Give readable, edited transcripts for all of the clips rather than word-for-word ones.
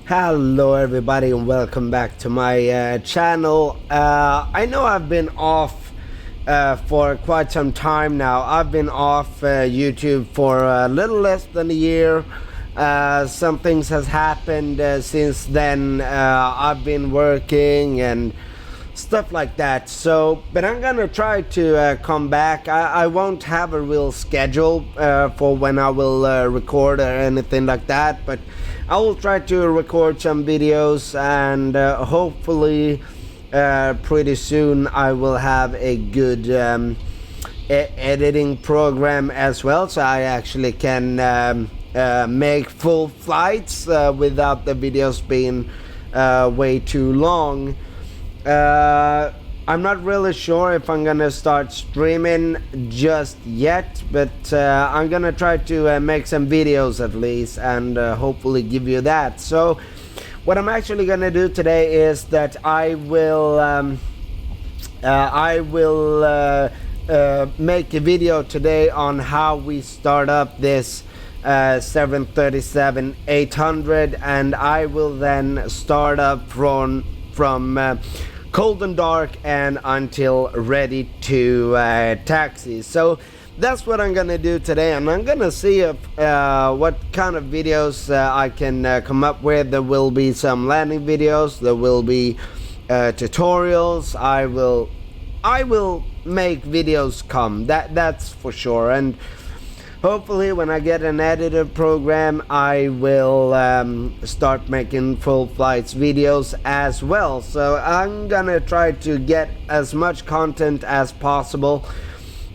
Hello everybody and welcome back to my channel. I know I've been off for quite some time now. I've been off YouTube for a little less than a year. Some things has happened since then. I've been working and stuff like that, but I'm gonna try to come back. I won't have a real schedule for when I will record or anything like that, but I will try to record some videos, and hopefully pretty soon I will have a good editing program as well, so I actually can make full flights without the videos being way too long. I'm not really sure if I'm gonna start streaming just yet, but I'm gonna try to make some videos at least, and hopefully give you that. So what I'm actually gonna do today is that I will make a video today on how we start up this 737-800, and I will then start up from cold and dark and until ready to taxi. So that's what I'm gonna do today, and I'm gonna see if what kind of videos I can come up with. There will be some landing videos, there will be tutorials. I will make videos come, that's for sure, and hopefully when I get an editor program I will start making full flights videos as well. So I'm gonna try to get as much content as possible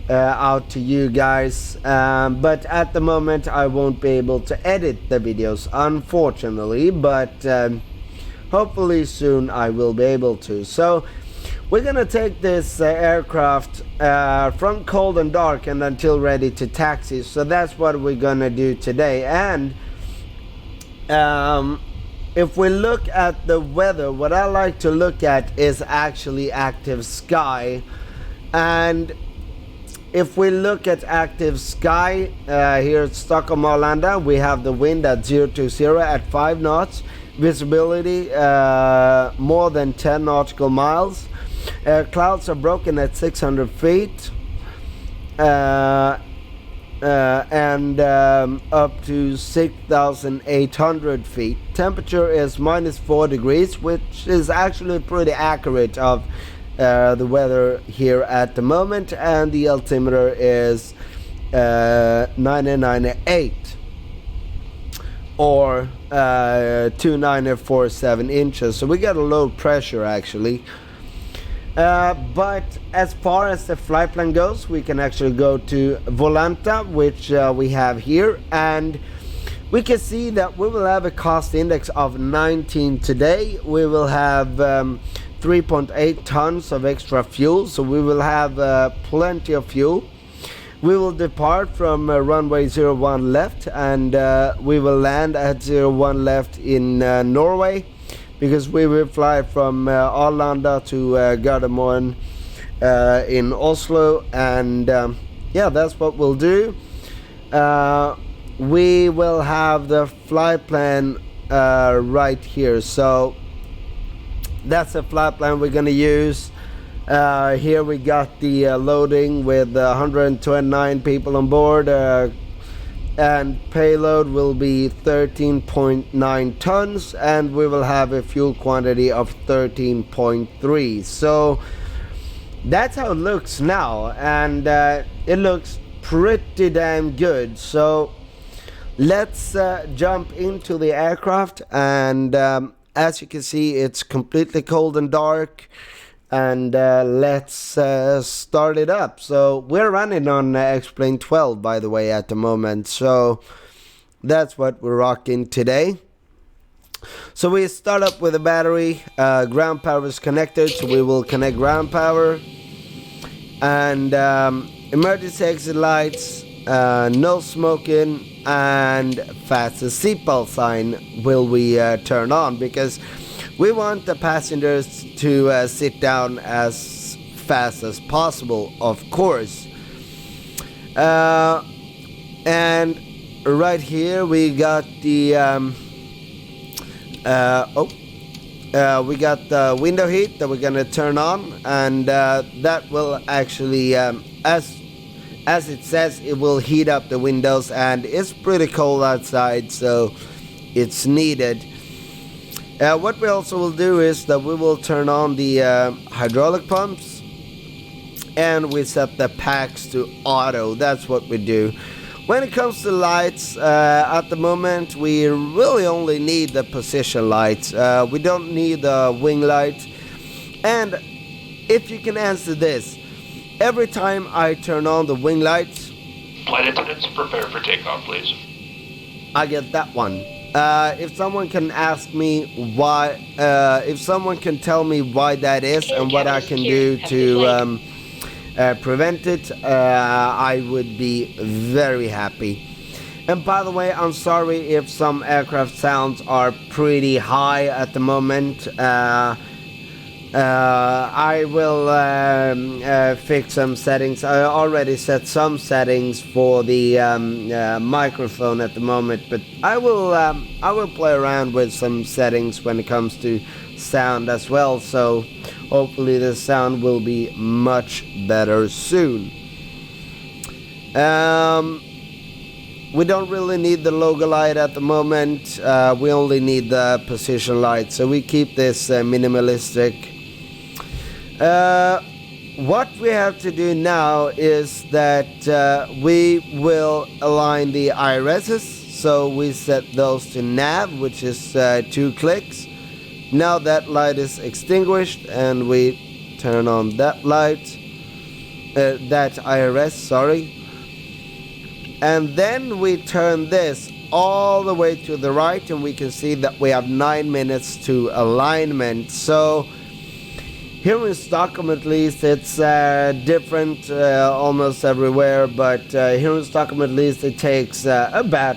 out to you guys, but at the moment I won't be able to edit the videos, unfortunately, but hopefully soon I will be able to. So we're gonna take this aircraft from cold and dark and until ready to taxi. So that's what we're gonna do today. And if we look at the weather, what I like to look at is actually active sky. And if we look at active sky here at Stockholm Arlanda, we have the wind at 0 to 0 at 5 knots, visibility more than 10 nautical miles. Clouds are broken at 600 feet and up to 6,800 feet. Temperature is -4 degrees, which is actually pretty accurate of the weather here at the moment, and the altimeter is 998 or 2,947 inches. So we got a low pressure actually. But as far as the flight plan goes, we can actually go to Volanta, which we have here, and we can see that we will have a cost index of 19 today. We will have 3.8 tons of extra fuel, so we will have plenty of fuel. We will depart from runway 01 left, and we will land at 01 left in Norway, because we will fly from Arlanda to Gardermoen in Oslo, and yeah, that's what we'll do. We will have the flight plan right here, so that's the flight plan we're gonna use. Here we got the loading with 129 people on board, and payload will be 13.9 tons, and we will have a fuel quantity of 13.3. So that's how it looks now, and it looks pretty damn good. So let's jump into the aircraft, and as you can see, it's completely cold and dark, and let's start it up. So we're running on X-Plane 12, by the way, at the moment, so that's what we're rocking today. So we start up with a battery. Ground power is connected, so we will connect ground power, and emergency exit lights, no smoking, and fastest seatbelt sign will we turn on, because we want the passengers to sit down as fast as possible, of course. And right here we got the We got the window heat that we're gonna turn on, and that will actually, as it says, it will heat up the windows, and it's pretty cold outside, so it's needed. What we also will do is that we will turn on the hydraulic pumps, and we set the packs to auto. That's what we do. When it comes to lights, at the moment we really only need the position lights. We don't need the wing light. And if you can answer this, every time I turn on the wing lights, flight attendants, prepare for takeoff, please. I get that one. If someone can ask me why, if someone can tell me why that is and what I can do to prevent it, I would be very happy. And by the way, I'm sorry if some aircraft sounds are pretty high at the moment. I will fix some settings. I already set some settings for the microphone at the moment, but I will play around with some settings when it comes to sound as well, so hopefully the sound will be much better soon. We don't really need the logo light at the moment. We only need the position light, so we keep this minimalistic. What we have to do now is that we will align the IRSs, so we set those to nav, which is 2 clicks. Now that light is extinguished, and we turn on that light, that IRS, sorry. And then we turn this all the way to the right, and we can see that we have 9 minutes to alignment. So here in Stockholm, at least, it's different almost everywhere, but here in Stockholm, at least, it takes about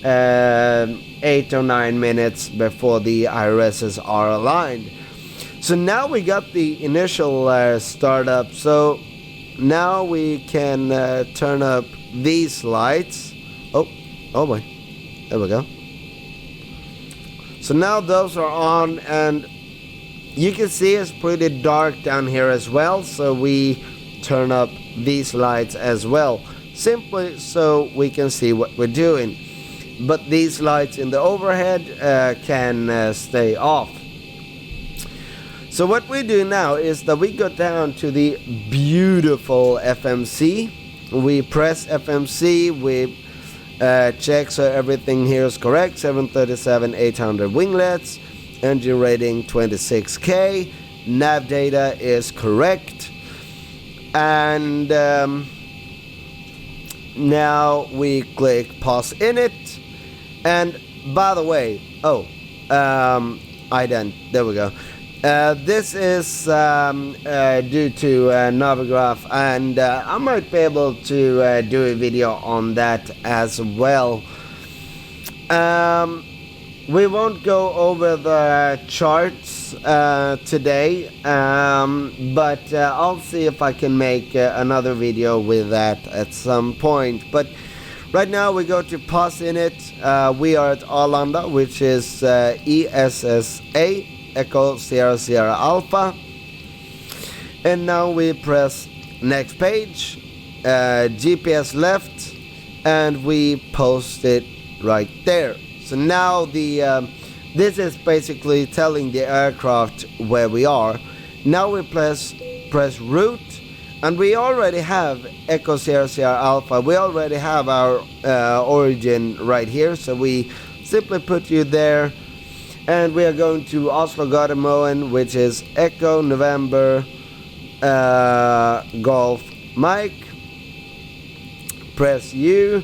8 or 9 minutes before the IRSs are aligned. So now we got the initial startup, so now we can turn up these lights. Oh boy, there we go. So now those are on, and you can see it's pretty dark down here as well, so we turn up these lights as well, simply so we can see what we're doing. But these lights in the overhead can stay off. So what we do now is that we go down to the beautiful FMC. We press FMC, we check so everything here is correct. 737-800 winglets, engine rating 26K, nav data is correct, and now we click pause init. And by the way, there we go. This is due to Navigraph, and I might be able to do a video on that as well. We won't go over the charts today, but I'll see if I can make another video with that at some point. But right now we go to pause init. We are at Arlanda, which is ESSA, Echo Sierra Sierra Alpha. And now we press next page, GPS left, and we post it right there. So now this is basically telling the aircraft where we are. Now we press route, and we already have Echo Sierra Sierra Alpha. We already have our origin right here, so we simply put you there, and we are going to Oslo Gardermoen, which is Echo November Golf Mike. Press U,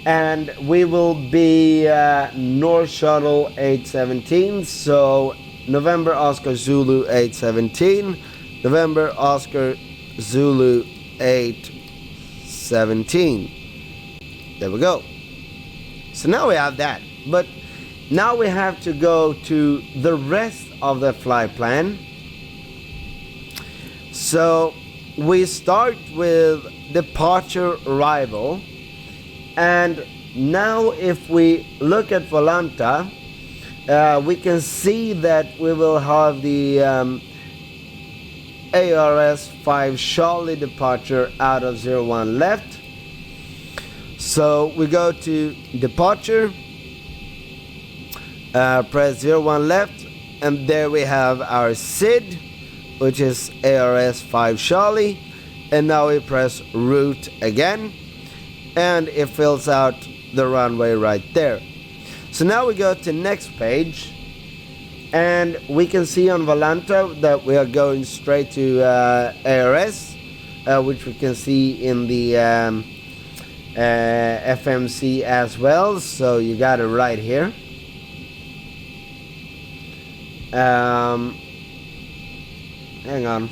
and we will be North Shuttle 817. So November Oscar Zulu 817, November Oscar Zulu 817. There we go. So now we have that, but now we have to go to the rest of the flight plan. So we start with departure arrival, and now if we look at Volanta, we can see that we will have the ARS 5 Charlie departure out of 01 left. So we go to departure, press 01 left, and there we have our SID, which is ARS 5 Charlie, and now we press route again, and it fills out the runway right there. So now we go to next page, and we can see on Volanta that we are going straight to ARS, which we can see in the FMC as well. So you got it right here. Hang on.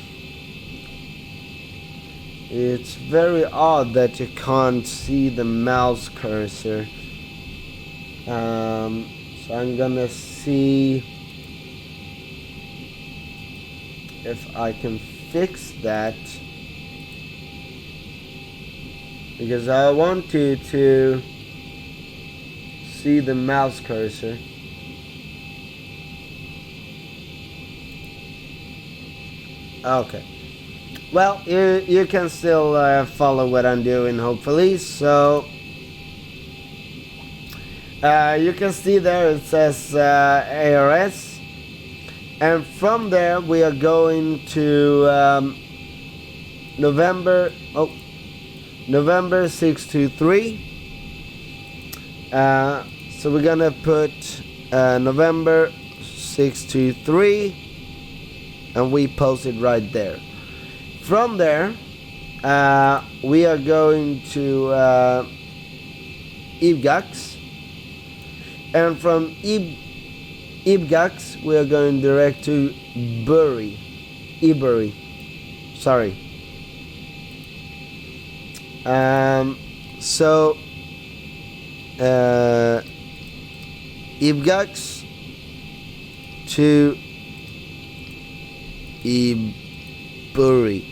It's very odd that you can't see the mouse cursor. So I'm gonna see if I can fix that, because I want you to see the mouse cursor. Okay. Well, you can still follow what I'm doing, hopefully. So you can see there it says ARS, and from there we are going to November 623. So we're gonna put November 623, and we post it right there. From there we are going to Ibgax, and from Ibgax we are going direct to Ebury. Sorry. So Ibgax to Ebury.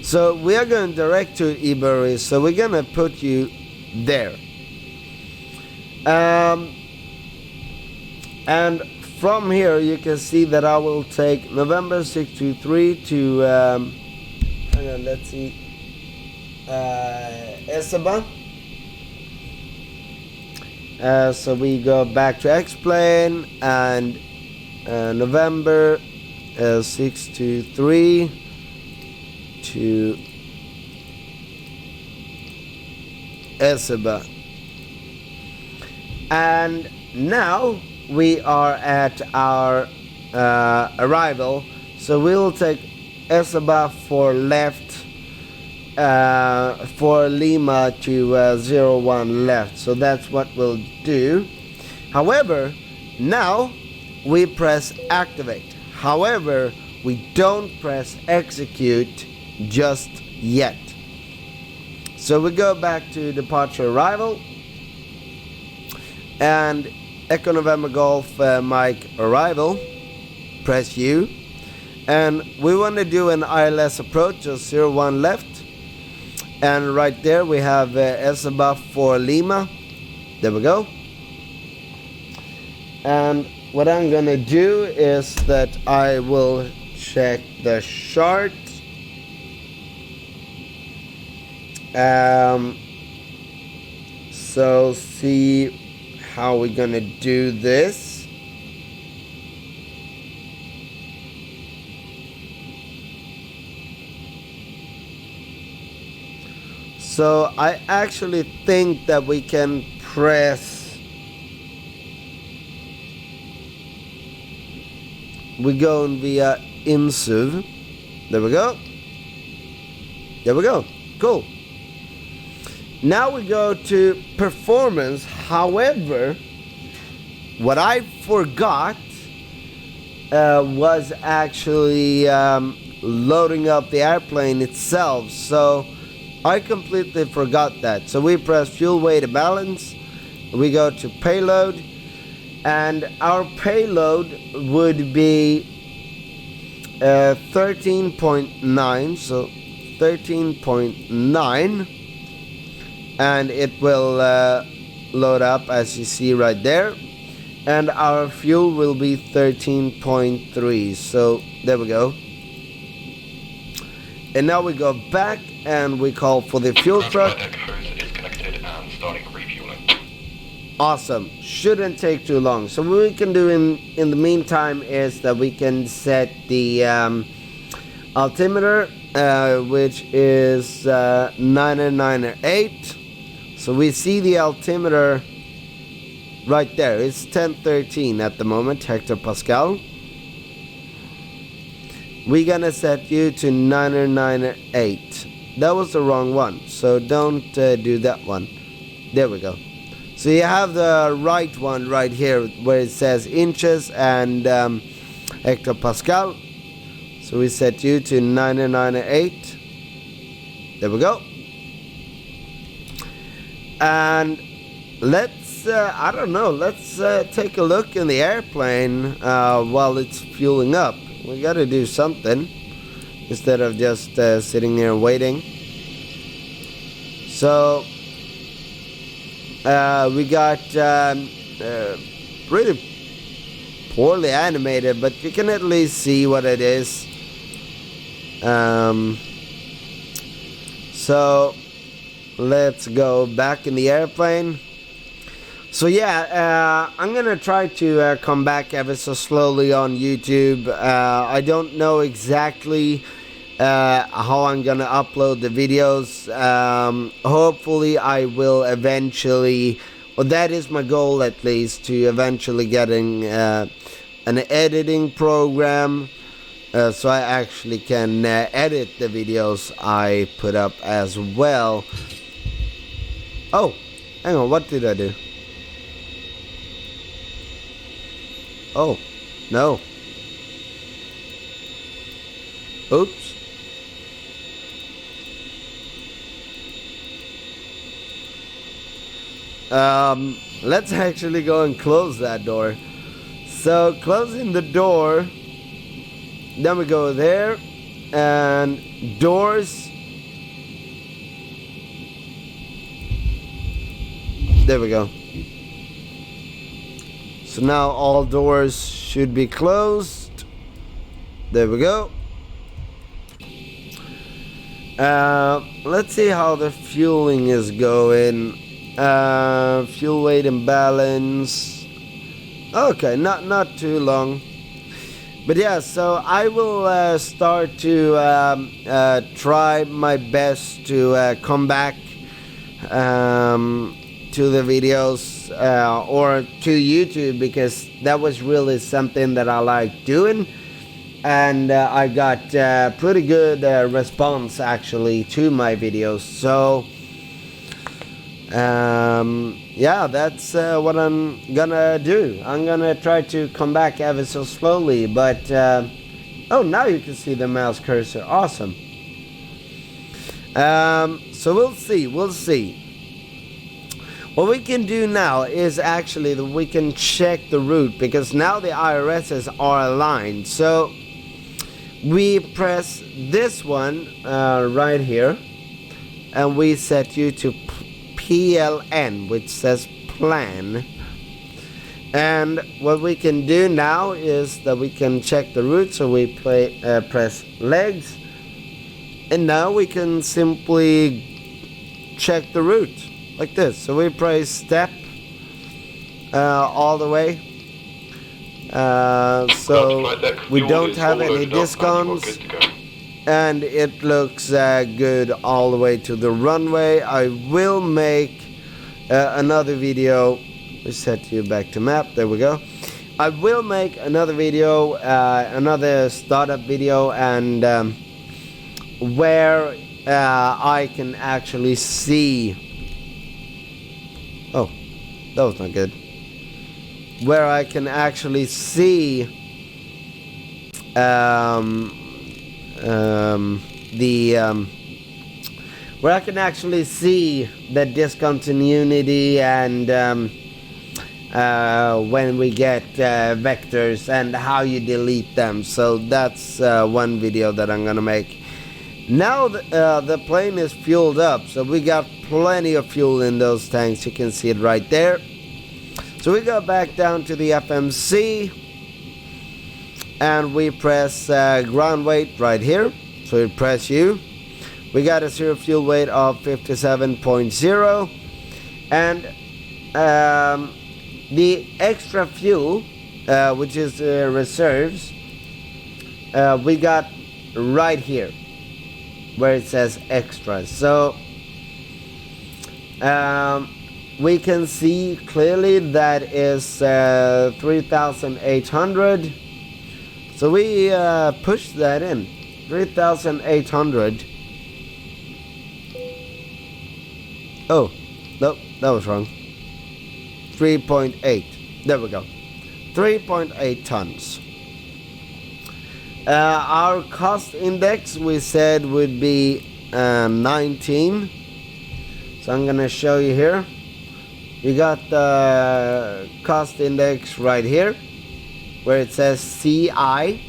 So we are going direct to Ebury, so we're gonna put you there. And from here you can see that I will take November 623 to hang on, let's see, Esaba. So we go back to X-Plane, and November 623 to Esaba. And now we are at our arrival, so we will take Esaba for left, for Lima to 01 left. So that's what we'll do. However, now we press activate. However, we don't press execute just yet. So we go back to departure arrival, and Echo November Golf Mike arrival, press U, and we want to do an ILS approach of 01 left, and right there we have Esaba for Lima. There we go. And what I'm gonna do is that I will check the chart. So see how we're gonna do this. So I actually think that we can press, we go via INSUV. There we go. There we go. Cool. Now we go to performance. However, what I forgot was actually loading up the airplane itself. So I completely forgot that. So we press fuel weight balance. We go to payload, and our payload would be 13.9. So 13.9. And it will load up as you see right there. and our fuel will be 13.3. So there we go. And now we go back and we call for the fuel truck. Deck hose is connected and starting refueling. Awesome. Shouldn't take too long. So what we can do in the meantime is that we can set the altimeter, which is 998. So we see the altimeter right there. It's 1013 at the moment, hectopascal. We're gonna set you to 998. That was the wrong one, so don't do that one. There we go. So you have the right one right here where it says inches and hectopascal. So we set you to 998. There we go. And let's I don't know, let's take a look in the airplane while it's fueling up. We gotta do something instead of just sitting there and waiting. So we got pretty poorly animated, but you can at least see what it is. So let's go back in the airplane. So yeah, I'm gonna try to come back ever so slowly on YouTube. I don't know exactly how I'm gonna upload the videos. Hopefully I will eventually, or that is my goal at least, to eventually getting an editing program, so I actually can edit the videos I put up as well. Oh, hang on, what did I do? Oh, no. Oops. Let's actually go and close that door. So closing the door, then we go there and doors. There we go. So now all doors should be closed. There we go. Let's see how the fueling is going. Fuel weight imbalance. Okay, not too long. But yeah, so I will start to try my best to come back to the videos or to YouTube, because that was really something that I like doing, and I got pretty good response actually to my videos. So yeah, that's what I'm gonna do. I'm gonna try to come back ever so slowly, but oh, now you can see the mouse cursor. Awesome. So we'll see. What we can do now is actually that we can check the route, because now the IRSs are aligned. So we press this one right here, and we set you to PLN, which says plan. And what we can do now is that we can check the route. So we press legs, and now we can simply check the route like this. So we press step all the way. So we don't have any discounts, and it looks good all the way to the runway. I will make another video. We set you back to map. There we go. I will make another video, another startup video, and where I can actually see. Oh, that was not good. Where I can actually see where I can actually see the discontinuity and when we get vectors and how you delete them. So that's one video that I'm gonna make. Now the plane is fueled up, so we got plenty of fuel in those tanks. You can see it right there. So So we go back down to the FMC and we press ground weight right here. So we press U. We got a zero fuel weight of 57.0, and the extra fuel, which is reserves, we got right here where it says extra. So we can see clearly that is 3,800. So we push that in 3,800. Oh, no, that was wrong. 3.8. There we go. 3.8 tons. Our cost index we said would be 19. So I'm gonna show you here. You got the cost index right here where it says CI.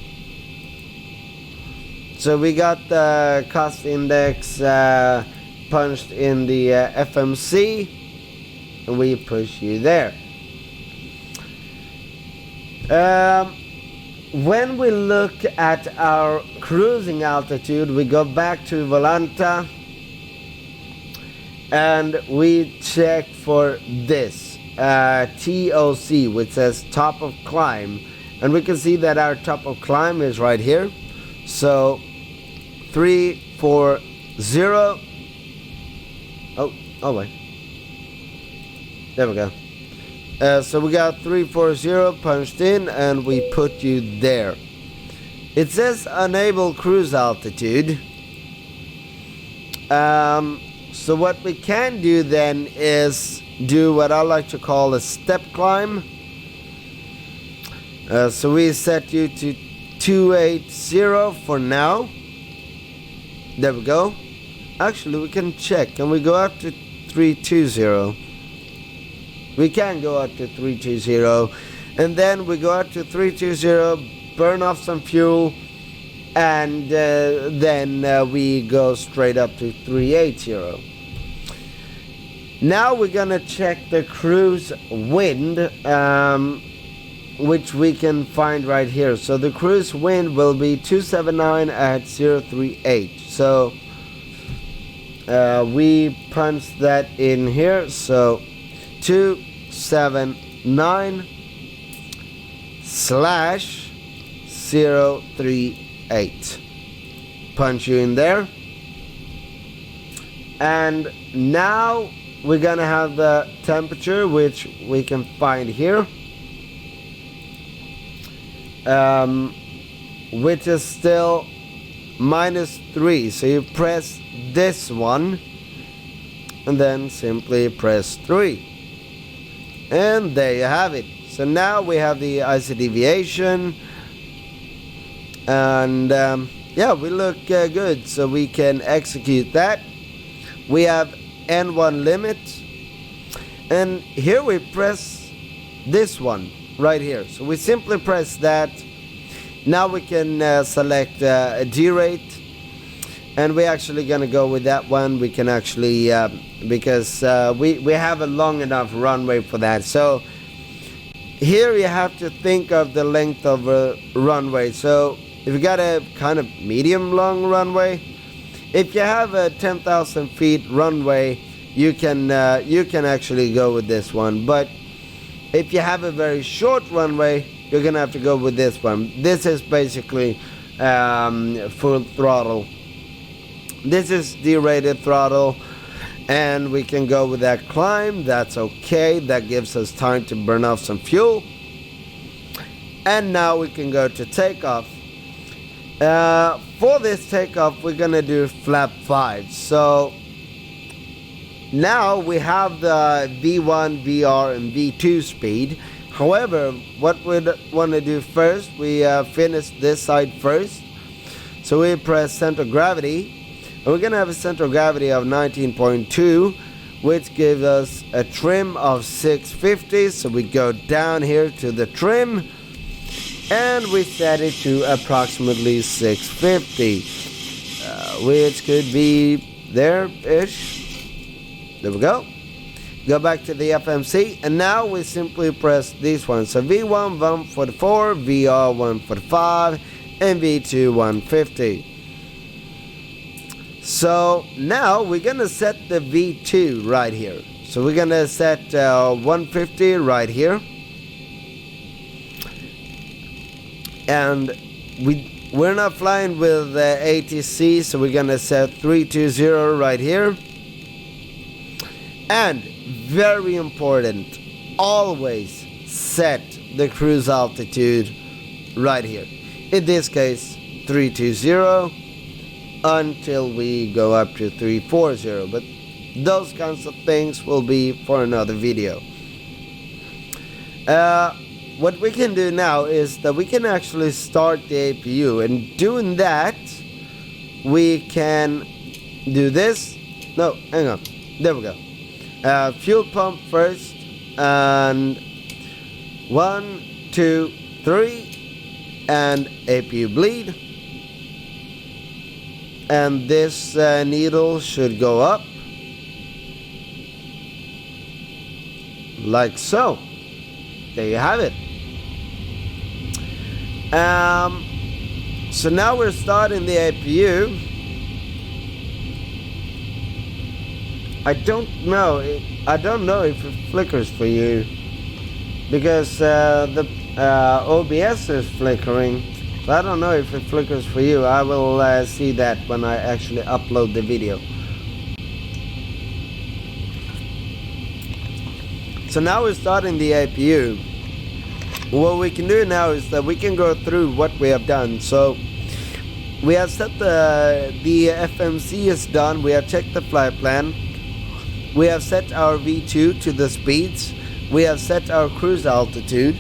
So we got the cost index punched in the FMC, and we push you there. When we look at our cruising altitude, we go back to Volanta and we check for this TOC, which says top of climb, and we can see that our top of climb is right here. So 340. Oh wait, there we go. So we got 340 punched in and we put you there. It says unable cruise altitude. So what we can do then is do what I like to call a step climb. So we set you to 280 for now. There we go. Actually, we can check. Can we go up to 320? We can go up to 320, and then we go up to 320, burn off some fuel, and then we go straight up to 380. Now we're gonna check the cruise wind, which we can find right here. So the cruise wind will be 279 at 038. So we punch that in here. So 279/038. Punch you in there. And now we're gonna have the temperature, which we can find here, which is still -3. So you press this one and then simply press 3, and there you have it. So now we have the IC deviation, and yeah, we look good, so we can execute that. We have N1 limit, and here we press this one right here. So we simply press that. Now we can select a G rate, and we're actually gonna go with that one. We can actually because we have a long enough runway for that. So here you have to think of the length of a runway. So if you got a kind of medium long runway, if you have a 10,000 feet runway, you can actually go with this one. But if you have a very short runway, you're gonna have to go with this one. This is basically full throttle. This is derated throttle, and we can go with that climb. That's okay. That gives us time to burn off some fuel. And now we can go to takeoff. For this takeoff, we're gonna do flap 5. So now we have the V1, VR, and V2 speed. However, what we want to do first, we finish this side first. So we press center of gravity, and we're gonna have a center of gravity of 19.2, which gives us a trim of 650. So we go down here to the trim, and we set it to approximately 650, which could be there-ish. There we go. go back to the FMC, and now we simply press these ones. So V1 144, VR 145, and V2 150. So now we're gonna set the V2 right here. So we're gonna set 150 right here, and we're not flying with ATC, so we're gonna set 320 right here. And very important, always set the cruise altitude right here. In this case 320 until we go up to 340, but those kinds of things will be for another video. What we can do now is that we can actually start the APU, and doing that we can do this. No, hang on, there we go. Fuel pump first, and 1, 2, 3, and APU bleed, and this needle should go up like so. There you have it. So now we're starting the APU. I don't know if it flickers for you, because the OBS is flickering. So I don't know if it flickers for you. I will see that when I actually upload the video. So now we're starting the APU. What we can do now is that we can go through what we have done. So we have set the FMC is done. We have checked the flight plan. We have set our V2 to the speeds. We have set our cruise altitude.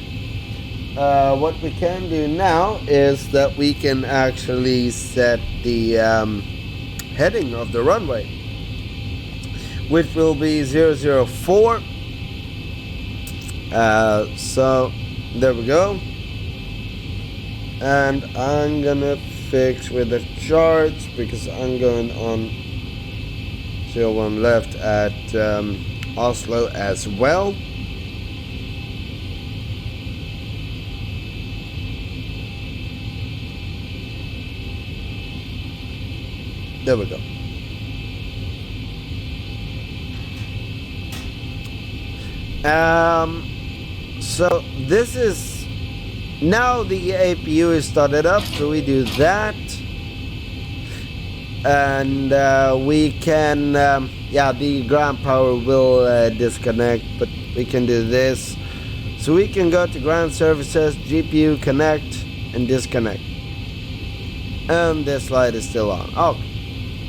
What we can do now is that we can actually set the heading of the runway, which will be 004. So there we go, and I'm gonna fix with the charts because I'm going on 01 left at Oslo as well. There we go. So this is now the APU is started up, so we do that, and we can yeah, the ground power will disconnect, but we can do this. So we can go to ground services, GPU connect, and disconnect, and this light is still on. Oh,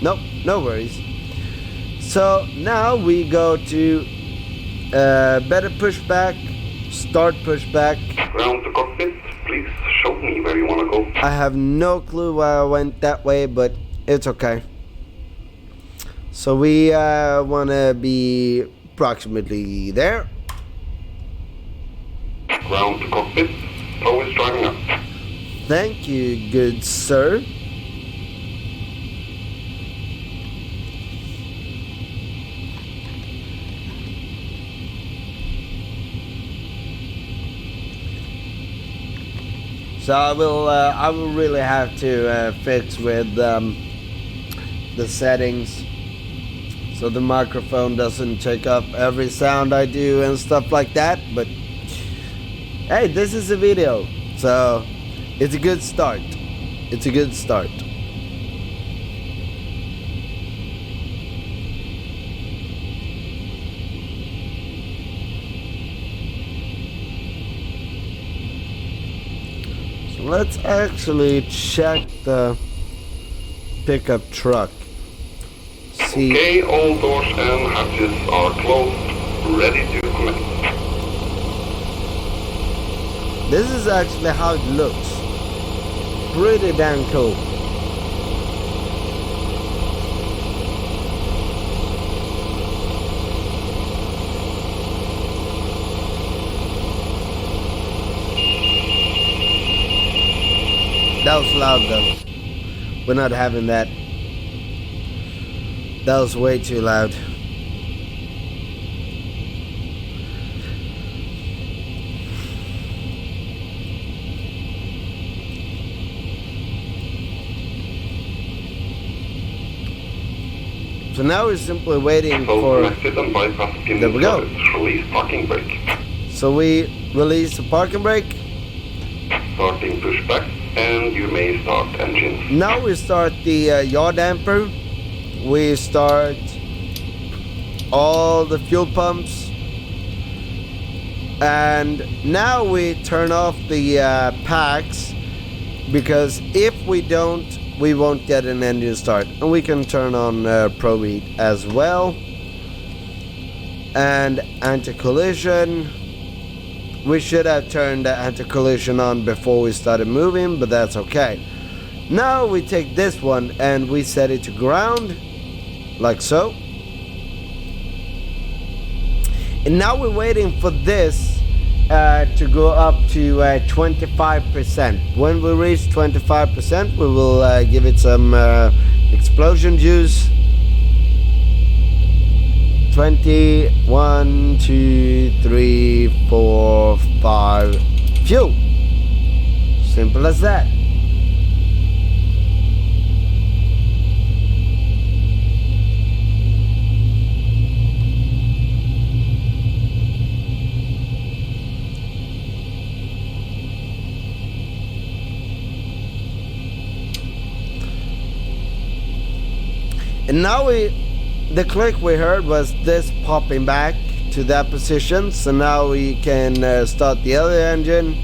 nope, no worries. So now we go to better pushback, start pushback. Ground to cockpit, please show me where you want to go. I have no clue why I went that way, but it's okay. So we want to be approximately there. Ground to cockpit, flow is driving up. Thank you, good sir. So I will really have to fix with the settings, so the microphone doesn't take up every sound I do and stuff like that. But hey, this is a video, so it's a good start. It's a good start. Let's actually check the pickup truck. See. Okay, all doors and hatches are closed, ready to connect. This is actually how it looks. Pretty damn cool. That was loud though. We're not having that. That was way too loud. So now we're simply waiting So for... connected and bypass pin There we go. started. Release parking brake. So we release the parking brake. Starting pushback, and you may start engines. Now we start the yaw damper. We start all the fuel pumps. And now we turn off the packs, because if we don't, we won't get an engine start. And we can turn on Pro Heat as well. And anti-collision. We should have turned the anti-collision on before we started moving, but that's okay. Now we take this one and we set it to ground, like so. And now we're waiting for this to go up to 25%. When we reach 25%, we will give it some explosion juice. 20, 1, 2, 3, 4, 5, fuel. Simple as that. And now the click we heard was this popping back to that position. So now we can start the other engine,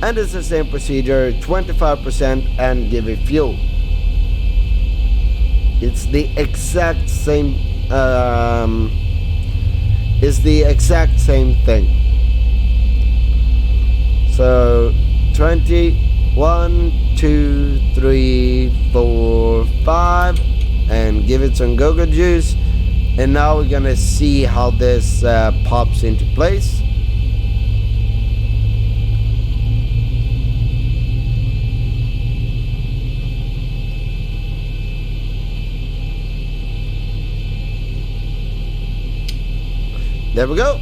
and it's the same procedure, 25% and give it fuel. It's the exact same thing. So 20, 1, 2, 3, 4, 5, and give it some go-go juice. And now we're gonna see how this pops into place. There we go.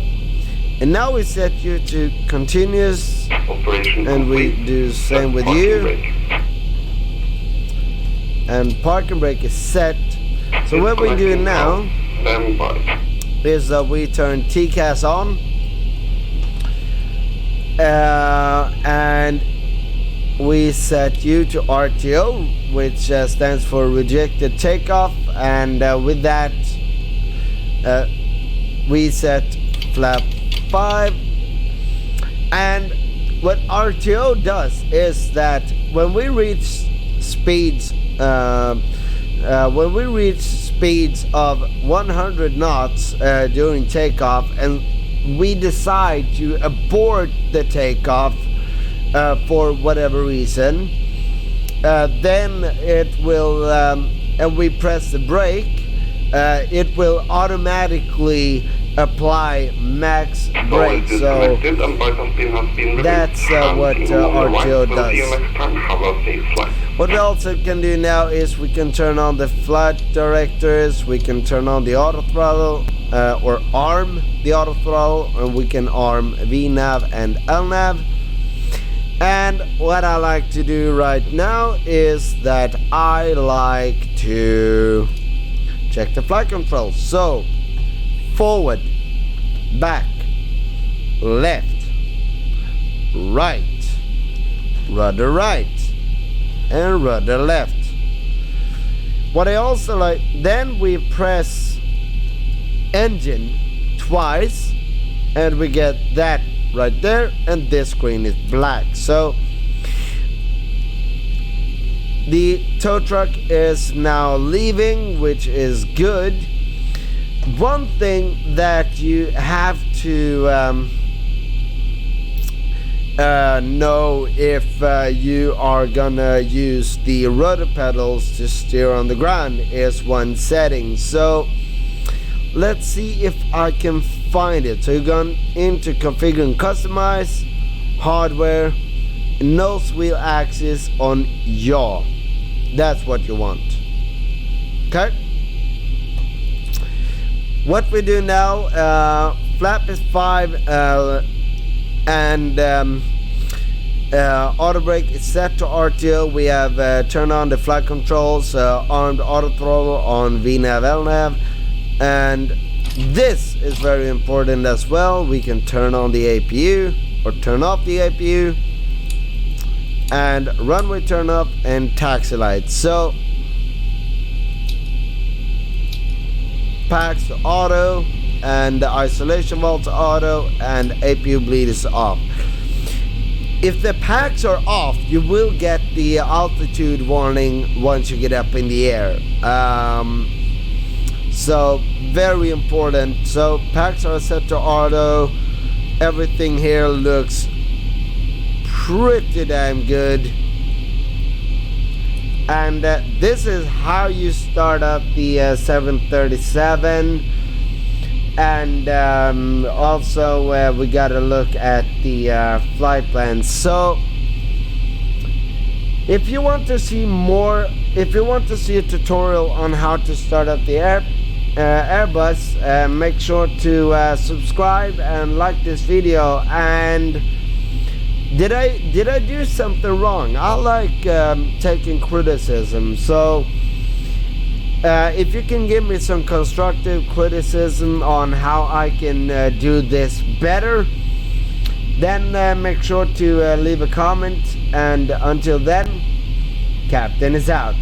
And now we set you to continuous, Operation and we complete. do the same with Parking you. brake. And parking brake is set. So what we're Disconnecting doing now Stand by. is that we turn TCAS on, and we set you to RTO, which stands for rejected takeoff, and with that we set flap 5. And what RTO does is that when we reach speeds of 100 knots during takeoff, and we decide to abort the takeoff for whatever reason, then it will, and we press the brake, it will automatically apply max brake. So Disconnected and bypass pin has been removed. that's what And move on the RTO right. We'll see you does. next time. Have a safe flight. What we also can do now is we can turn on the flight directors, we can turn on the auto throttle, or arm the auto throttle, and we can arm VNAV and LNAV. And what I like to do right now is that I like to check the flight control. So forward, back, left, right, rudder right, and rudder left. What I also like, then we press engine twice, and we get that right there, and this screen is black. So the tow truck is now leaving, which is good. One thing that you have to know if you are gonna use the rudder pedals to steer on the ground is one setting. So let's see if I can find it. So you're going into configure and customize, hardware, nose wheel axis on yaw. That's what you want. Okay, what we do now, flap is 5, and Auto brake is set to RTO. We have turned on the flight controls, armed auto throttle on VNAV LNAV, and this is very important as well. We can turn on the APU or turn off the APU, and runway turn up and taxi lights. So packs to auto, and the isolation valve to auto, and APU bleed is off. If the packs are off, you will get the altitude warning once you get up in the air. So very important. So packs are set to auto. Everything here looks pretty damn good. And this is how you start up the 737. And also we got to look at the flight plan. So if you want to see more, if you want to see a tutorial on how to start up the Airbus, make sure to subscribe and like this video. And did I do something wrong? I like taking criticism, so if you can give me some constructive criticism on how I can do this better, then make sure to leave a comment. And until then, Captain is out.